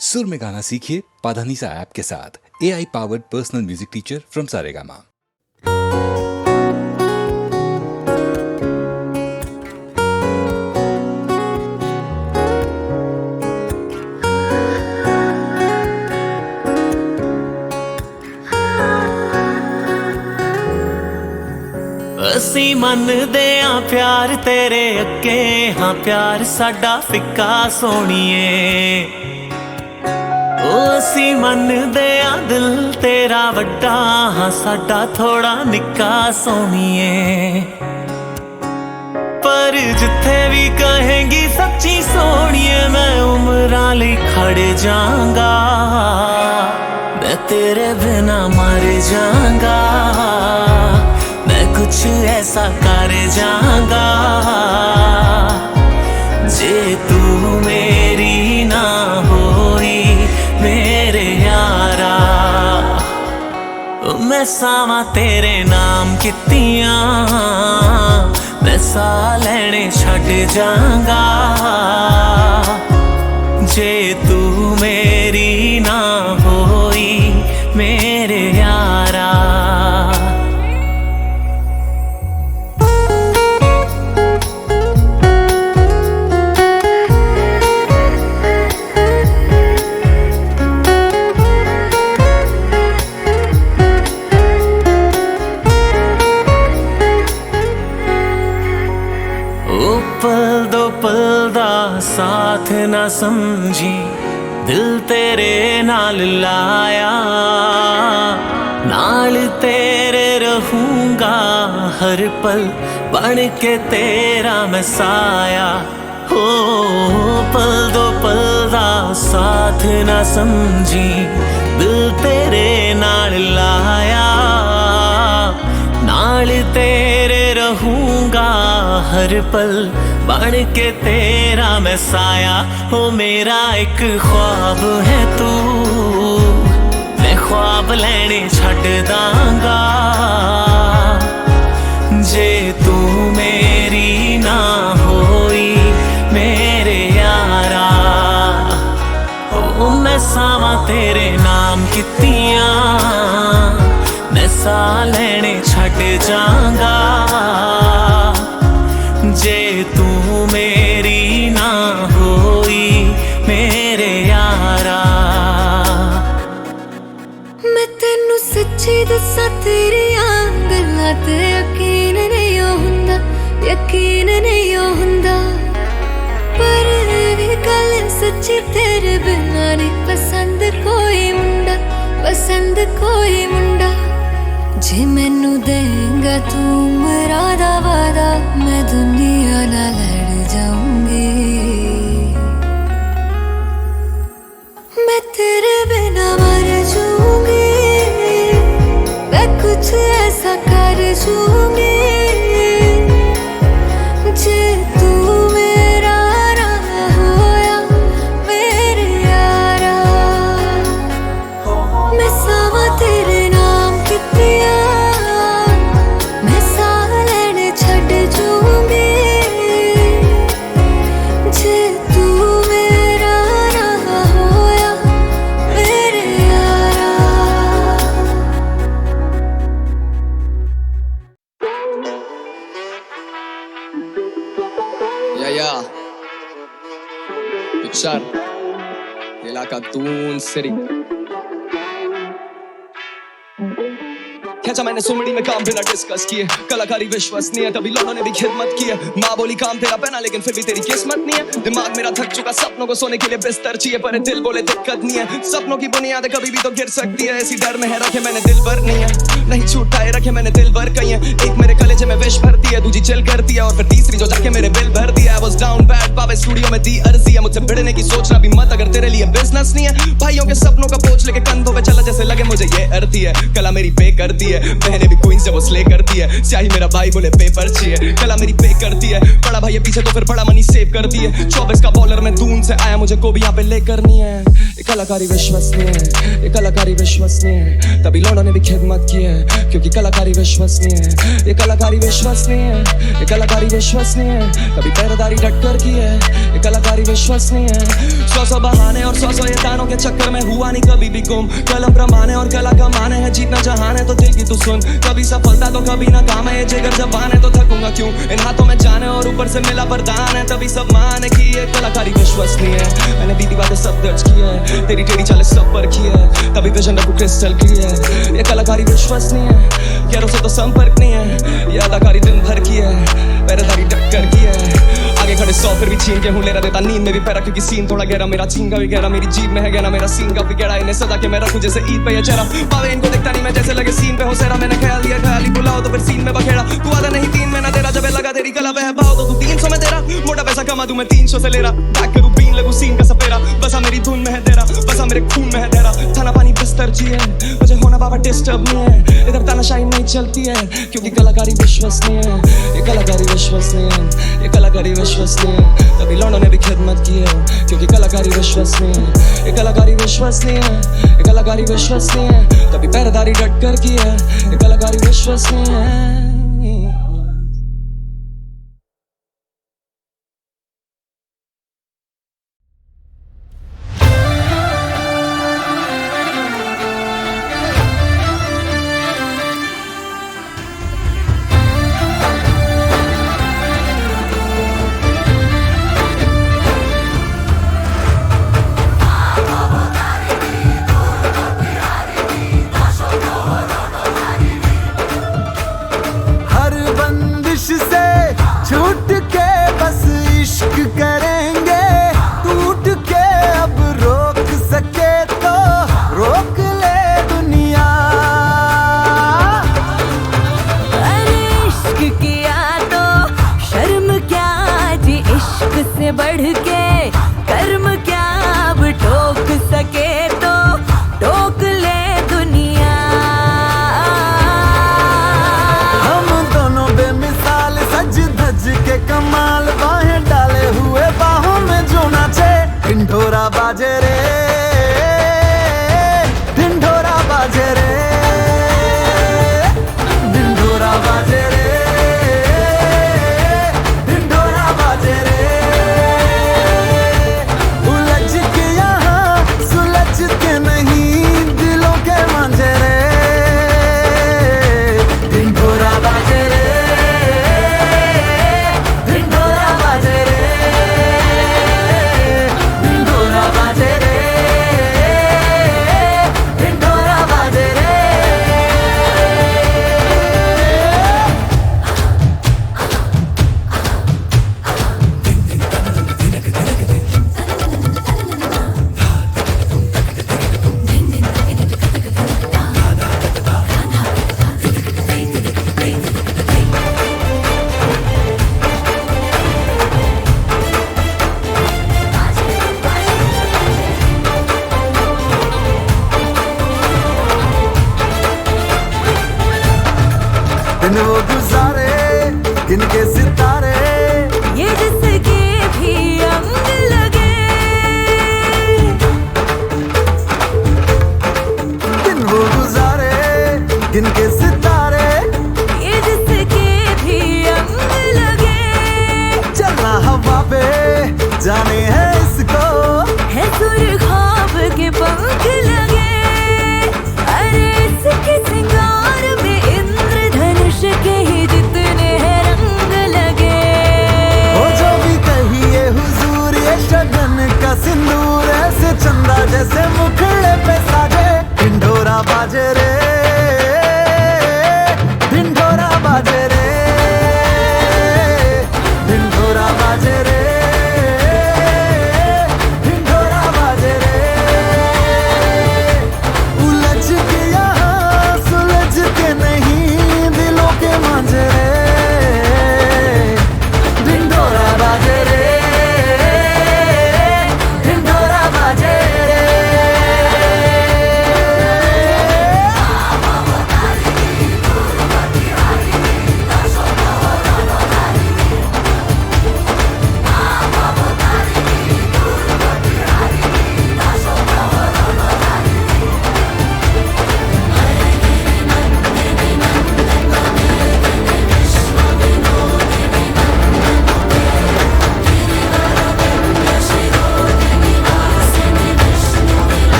सुर में गाना सीखिए पाधानीसा ऐप के साथ। AI powered personal music teacher from Saregama. ਅਸੀਂ ਮੰਨਦੇ ਆਂ ਪਿਆਰ ਤੇਰੇ ਅੱਗੇ, ਹਾਂ ਪਿਆਰ ਸਾਡਾ ਫਿੱਕਾ ਸੋਹਣੀਏ। ਉਹ ਅਸੀਂ ਮੰਨਦੇ ਆਂ ਦਿਲ ਤੇਰਾ ਵੱਡਾ, ਹਾਂ ਸਾਡਾ ਥੋੜਾ ਨਿੱਕਾ ਸੋਹਣੀਏ। ਪਰ ਜਿੱਥੇ ਵੀ ਕਹੇਂਗੀ ਸੱਚੀ ਸੋਹਣੀਏ, ਮੈਂ ਉਮਰਾਂ ਲਈ ਖੜ ਜਾਵਾਂਗਾ, ਮੈਂ ਤੇਰੇ ਬਿਨਾ ਮਰ ਜਾਵਾਂਗਾ, कुछ ऐसा कर जाऊंगा जे तू मेरी ना होई मेरे यारा। मैं सावा तेरे नाम कितियां, मैं सा लैने छड़ जाऊंगा जे तू मेरी ना होई मेरे यारा। पल दो पल दा साथ ना समझी, दिल तेरे नाल लाया, नाल तेरे रहूंगा हर पल, बन के तेरा मैं साया। हो पल दो पल दा साथ ना समझी, दिल तेरे नाल लाया, नाल तेरे रहूंगा हर पल, बन के तेरा मैं साया। हो मेरा एक ख्वाब है तू, मैं ख्वाब लेने छड़ दांगा जे तू मेरी ना होई मेरे यारा। हो मैं सावा तेरे नाम कितियां, मैं सा लेने छड़ जाऊंगा जे तू मेरी ना होई मेरे यारा। मैं तेनू सच्ची दसा तेरियां गल्लां ते यकीन नहीं हुंदा, यकीन नहीं हुंदा, पर भी गल सच्ची तेरे बिना नहीं पसंद कोई मुंडा, पसंद कोई मुंडा। जे मैनू देंगा तू उमरा दा वादा, मैं दुनिया नाल लड़ जाऊंगी, मैं तेरे बिना मर जाऊंगी, मैं कुछ ऐसा कर जाऊंगी जे तू मेरा ना होया मेरे यारा। मैं सावा तेरे नाम कितियां, मैं सा लैने छड़ जाऊंगी जे तू मेरा ना होया मेरे यारा। या पिक्चर इलाका दून सिरी खेचा मैंने सुमड़ी में काम बिना डिस्कस किए, कलाकारी विश्वसनीय तभी लोगों ने भी खिदमत की है। माँ बोली काम तेरा पहना लेकिन फिर भी तेरी किस्मत नहीं है। दिमाग मेरा थक चुका, सपनों को सोने के लिए बिस्तर चाहिए, पर दिल बोले दिक्कत नहीं है। सपनों की बुनियाद कभी भी तो गिर सकती है, इसी डर में है रखे मैंने दिल भर नहीं है, नहीं छूटता है रखे मैंने दिल भर कहीं है। एक मेरे कलेजे में विश भरती है, दूसरी चिल करती है, और फिर तीसरी जो जाके मेरे बिल भर दिया। I was down bad, पावे स्टूडियो में दी अर्जी है, मुझसे भिड़ने की सोचना भी मत अगर तेरे लिए बिजनेस नहीं है। भाइयों के सपनों का बोझ लेके कंधों पे चला जैसे लगे मुझे ये अर्थी है, कला मेरी पे करती है। है, बहने भी क्वीन से वो स्ले करती है, स्याही मेरा भाई बोले पेपर चाहिए, कला मेरी पे करती है, बड़ा भाई है पीछे तो फिर बड़ा मनी सेव कर दी है, 24 का बॉलर में दून से आया, मुझे को भी यहाँ पे ले करनी है, ये कलाकारी विश्वसनीय है, ये कलाकारी विश्वसनीय है, तभी लौंडों ने भी खिदमत की है, क्योंकि कलाकारी विश्वसनीय है, ये कलाकारी विश्वसनीय है, ये कलाकारी विश्वसनीय है, तभी पहरेदारी डट कर की है, ये कलाकारी विश्वसनीय है, 100 बहाने और 100 ये तानों के चक्कर में हुआ नहीं कभी भी गुम, कलम प्रमाणे और कला कमाने हैं, जीतना जहान है तो दिल की तू सुन, कभी सफलता तो कभी ना काम है, ये जिगर जबान है तो थकूंगा क्यों, इन हाथों में जाने और ऊपर से मिला वरदान है, तभी सब माने की ये कलाकारी विश्वसनीय है, मैंने बीती बातें सब दर्ज की है, तेरी टेढ़ी चालें सब पर की है, तभी विजन रखूं क्रिस्टल क्लियर है, ये कलाकारी विश्वसनीय है, यारों से तो संपर्क नहीं है, ये अदाकारी दिन भर की है, पहरेदारी डट कर की है, आगे खड़े 100 फिर भी छीन के हूँ ले रहा देता नींद में भी पैरा, क्योंकि सीन थोड़ा गहरा, मेरा छीन का भी गहरा, मेरी जीभ में है गहरा, मेरा सीन का भी गहरा, इन्हें सदा के मैं रखूं जैसे ईद पे ये चेहरा, पावे इनको देखता नहीं मैं जैसे लगे सीन पे हो सेरा, मैंने ख्याल दिया ख्याली बुलाओ तो फिर सीन में बखेड़ा, तू आधा नहीं 3 में ना तेरा, जब लगा तेरी कला बह भाव तो तू 300 में तेरा, मोटा पैसा कमा दूं मैं 300 से ले रहा, बैक करूं बीन लगूं सीन का सपेरा, बसा मेरी धुन में है तेरा, बसा मेरे खून में है तेरा, खाना पानी बिस्तर जी है, मुझे होना बाबा डिस्टर्ब नहीं है, इधर तानाशाही नहीं चलती है, क्योंकि कलाकारी विश्वसनीय है, ये कलाकारी विश्वसनीय है, ये कलाकारी विश्वसनीय है, तभी लौंडों ने भी खिदमत की है, क्योंकि कलाकारी विश्वसनीय है, ये कलाकारी विश्वसनीय है, ये कलाकारी विश्वसनीय है, तभी पहरेदारी डट कर की है, ये कलाकारी विश्वसनीय है। बढ़ के कर्म क्या अब ठोक सके तो ठोक ले दुनिया, हम दोनों बेमिसाल सज धज के कमाल, बाहें डाले हुए बाहों में जो नाचे, ढिंढोरा बाजे रे, ढिंढोरा बाजे रे, ढिंढोरा बाजे रे, ढिंढोरा बाजे रे, ढिंढोरा बाजे रे,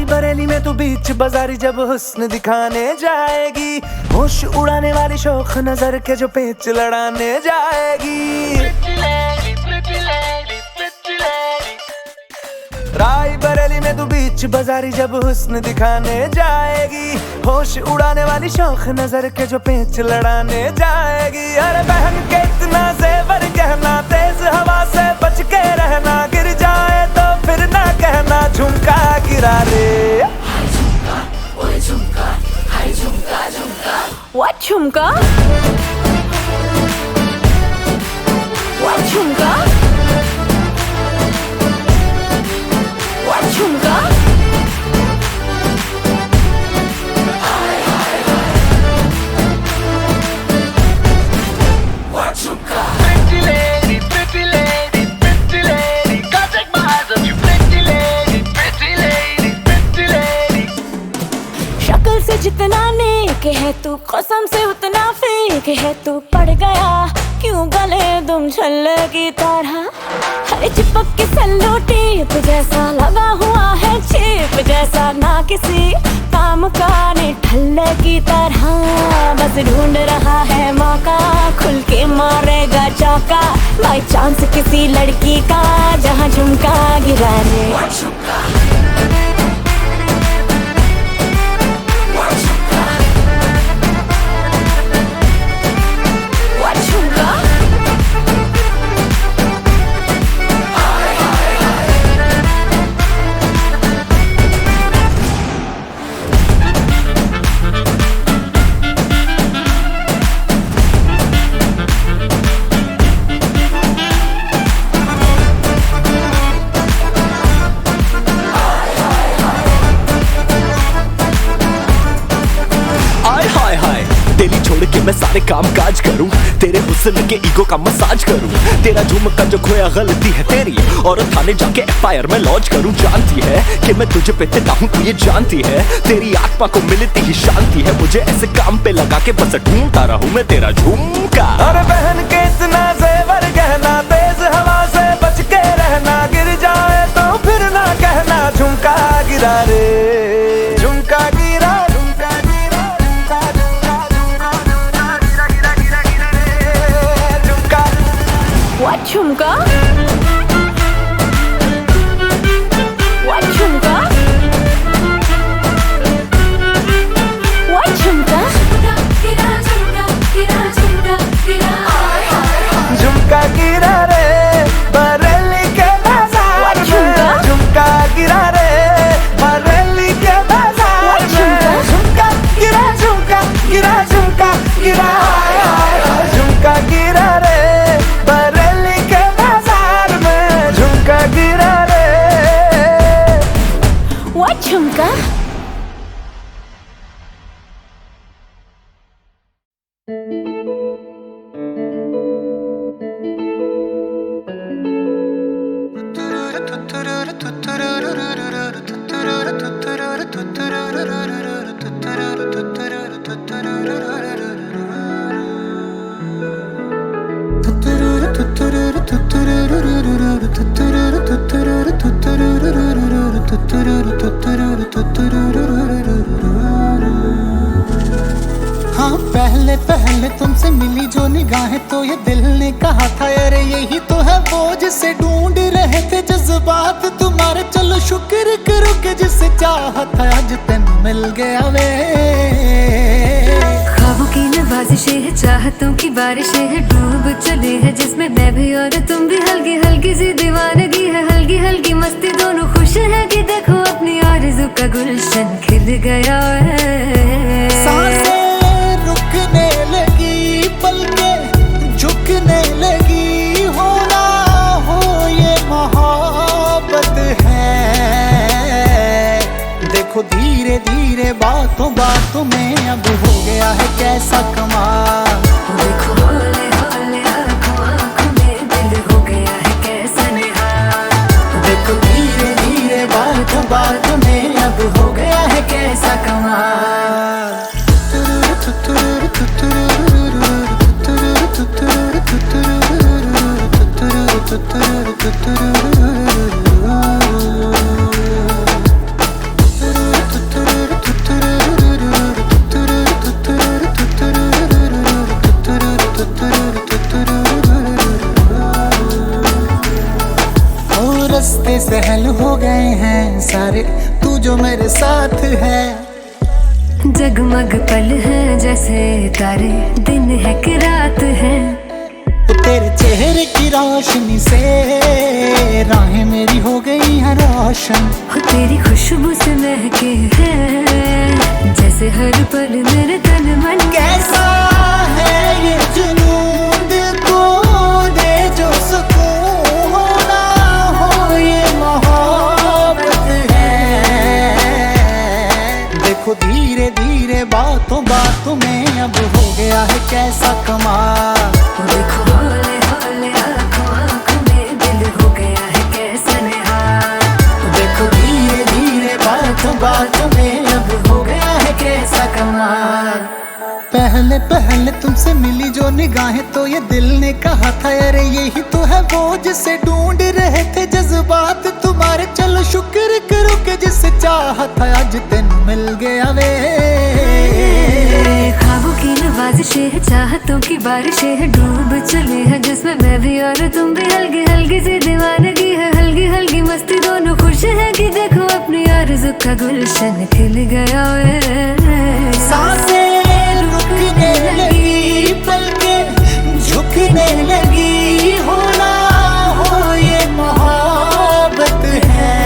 बरेली में तू बीच बाजारी जब हुस्न दिखाने जाएगी, होश उड़ाने वाली शौक नजर के जो पेच लड़ाने जाएगी। राय बरेली में तू बीच बाजारी जब हुस्न दिखाने जाएगी, होश उड़ाने वाली शौक नजर के जो पेच लड़ाने जाएगी। अरे बहन के इतना जेवर कहना, तेज हवा से बच के रहना, गिर जाए तो फिर ना कहना झुमका गिरा रे। What झुमका? What झुमका? What झुमका? Pretty lady, pretty lady, pretty lady, can't take my eyes off you. Pretty lady, pretty lady, pretty lady. शक्ल से जितना नेक है तू, कसम से उतना फेक है तू। पड़ गया क्यों गले तुम छल्ले की तरह, हर चिपक के सल्लो टेप जैसा लगा हुआ है, चेप जैसा ना किसी काम का निठल्ले की तरह। बस ढूंढ रहा है मौका, खुल के मारेगा चौका, बाई चांस किसी लड़की का जहाँ झुमका गिरा रे। डेली छोड़ के मैं सारे काम काज करूं, तेरे हुस्न के ईगो का मसाज करूं। तेरा झुमका जो खोया गलती है तेरी, और थाने जाके एफआईआर में लॉन्च करूं। जानती है कि मैं तुझे पे तेरा हूं, तू ये जानती है। तेरी आत्मा को मिलती ही शांति है, मुझे ऐसे काम पे लगा के बस ढूंढता रहूं मैं तेरा झुमका। अरे बहन के इतना जेवर कहना, तेज हवा से बच के रहना, गिर जाए तो फिर ना कहना झुमका गिरा रे। झुमका गिरा, झुमका गिरा, झुमका झुमका झुमका गिरा गिरा गिरा गिरा रे। झुमका What झुमका? What झुमका? What झुमका? झुमका गिरा रे बरेली के बाजार में, झुमका गिरा रे बरेली के बाजार में। झुमका गिरा, झुमका गिरा, झुमका गिरा, झुमका गिरा रे बरेली के बाजार में। झुमका गिरा रे। What झुमका? हाँ पहले पहले तुमसे मिली जो निगाहें, तो ये दिल ने कहा था अरे यही तो है वो जिसे ढूंढ रहे थे जज्बात तुम्हारे। चलो शुक्र करो कि जिसे चाहत है आज तेन मिल गया वे। ख्वाबों की नवाजिशें है, चाहतों की बारिशें है, डूब चले है जिसमें मैं भी और तुम भी। हल्की हल्की सी दीवानगी है, हल्की हल्की मस्ती, दोनों खुश है कि देखो अपनी आरज़ू का गुलशन खिल गया है। सांसें रुकने लगी, पलकें झुकने लगी, होना हो ये मोहब्बत है। देखो धीरे धीरे बातों बातों में अब हो गया है कैसा कमाल। देखो हौले हौले आँखों आँखों में दिल हो गया है कैसा निहाल। देखो धीरे धीरे बातों बातों में अब हो गया है कैसा कमाल। सहल हो गए हैं सारे, तू जो मेरे साथ है। जगमग पल है जैसे तारे, दिन है कि रात है। तेरे चेहरे की रोशनी से राहें मेरी हो गई हैं रोशन। हो तेरी खुशबू से महके है जैसे हर पल मेरे तन मन। कैसा है ये जुनून दिल को दे जो सुकून, होना हो ये मोहब्बत है। देखो धीरे धीरे बातों बातों में अब हो गया है कैसा कमाल। देखो हौले हौले आँखों आँखों में दिल हो गया है कैसा निहाल। देखो धीरे धीरे बातों बातों में अब हो गया है कैसा कमाल। पहले पहले तुमसे मिली जो निगाहें तो ये दिल ने कहा था अरे यही तो है वो जिसे ढूंढ रहे थे जज्बात तुम्हारे। चलो शुक्र करो कि जिसे चाहा था आज दिन मिल गया वे। ख्वाबों की नवाज़िशें है, चाहतों की बारिशें है, डूब चले हैं जिसमें मैं भी और तुम भी। हल्की हल्की सी दीवानगी है, हल्की हल्की मस्ती, दोनों खुश है कि देखो अपनी आरज़ू का गुलशन खिल गया वे। सांसें रुकने लगी, पलकें झुकने लगी, होना हो ये मोहब्बत है।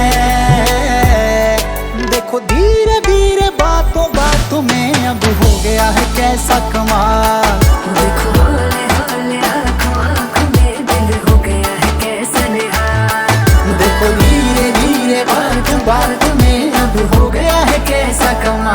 देखो धीरे धीरे बातों बातों में अब हो गया है कैसा कमाल। देखो हौले हौले आँखों आँखों में दिल हो गया है कैसा निहाल। देखो धीरे धीरे बातों बातों में अब हो गया है कैसा कमाल।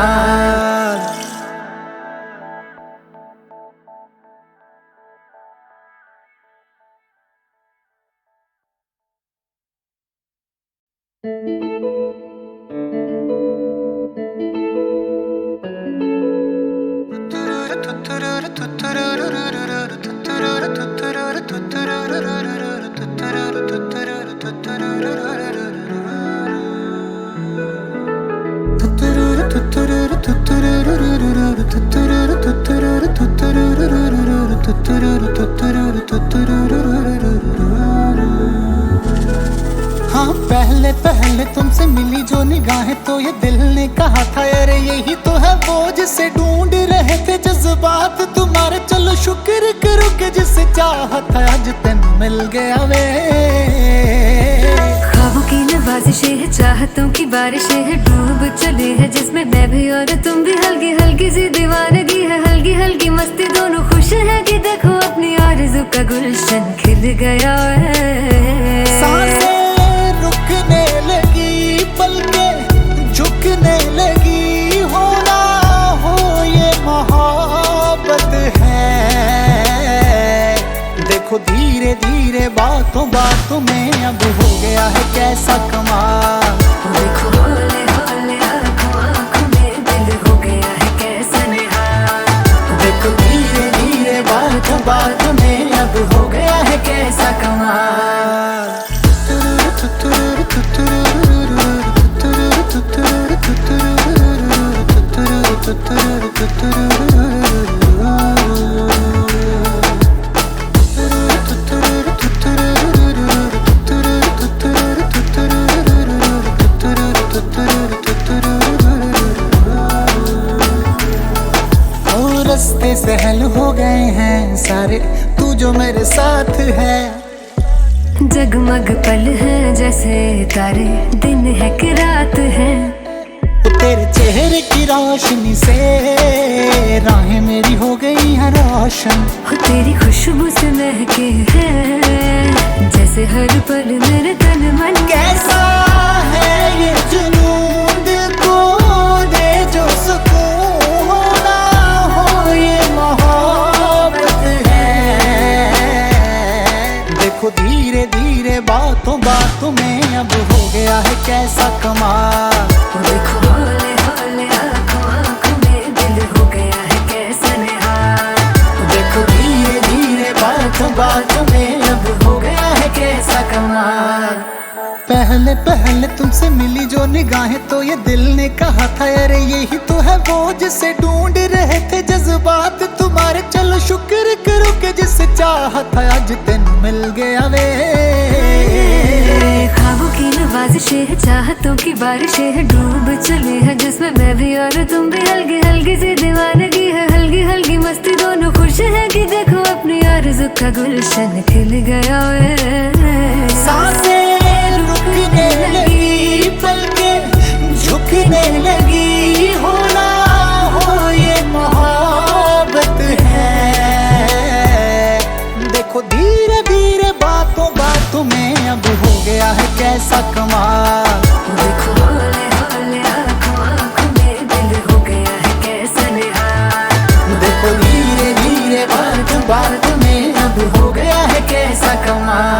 हाँ पहले पहले तुमसे मिली जो निगाहें तो ये दिल ने कहा था अरे यही तो है वो जिसे ढूंढ रहे थे जज्बात तुम्हारे। चलो शुक्र करो कि जिसे चाहा था आज दिन मिल गया वे। ख्वाबों की नवाज़िशें है, चाहतों की बारिशें है, डूब चले हैं जिसमें मैं भी और तुम भी। हल्की हल्की सी दीवानगी है, हल्की हल्की मस्ती, दोनों खुश है कि देखो अपनी आरज़ू का गुलशन खिल गया है। सांसें रुकने लगी, पलकें झुकने लगी, होना हो ये मोहब्बत है। देखो धीरे धीरे बातों बातों में अब हो गया है कैसा कमाल। देखो हौले हौले आँखों आँखों में दिल हो गया है कैसा निहाल। देखो धीरे धीरे बातों बातों में अब हो गया है कैसा कमाल। रास्ते सहल हो गए हैं सारे, तू जो मेरे साथ है। जगमग पल है जैसे तारे, दिन है कि रात है। तेरे चेहरे की रोशनी से राहें मेरी हो गई हैं रोशन। हो तेरी खुशबू से महके है जैसे हर पल मेरे तन मन। कैसा है ये जुनून दिल को दे जो सुकून, होना हो ये मोहब्बत है। देखो धीरे धीरे बातों बातों में अब हो गया है कैसा कमाल। देखो हौले हौले आँखों आँखों में दिल हो गया है कैसा निहाल। देखो धीरे धीरे बातों बातों में अब हो गया है कैसा कमाल। पहले पहले तुमसे मिली जो निगाहें तो ये दिल ने कहा था अरे यही तो है वो जिसे ढूंढ रहे थे जज्बात तुम्हारे। चलो शुक्र करो कि जिसे चाहा था आज दिन मिल गया वे। ख्वाबों की नवाजिशें है, चाहतों की बारिशें है, डूब चली है जिसमें मैं भी और तुम भी। हल्की हल्की सी दीवानगी है, हल्की हल्की मस्ती, दोनों खुश है कि देखो अपनी आरज़ू का गुलशन खिल गया है। सांसें रुकने लगी, पलकें झुकने लगी, होना हो ये मोहब्बत है। देखो धीरे धीरे बातों बातों में अब हो गया है कैसा कमाल। देखो हौले हौले आँखों आँखों में दिल हो गया है कैसा निहाल। देखो धीरे धीरे बात बात में अब हो गया है कैसा कमाल।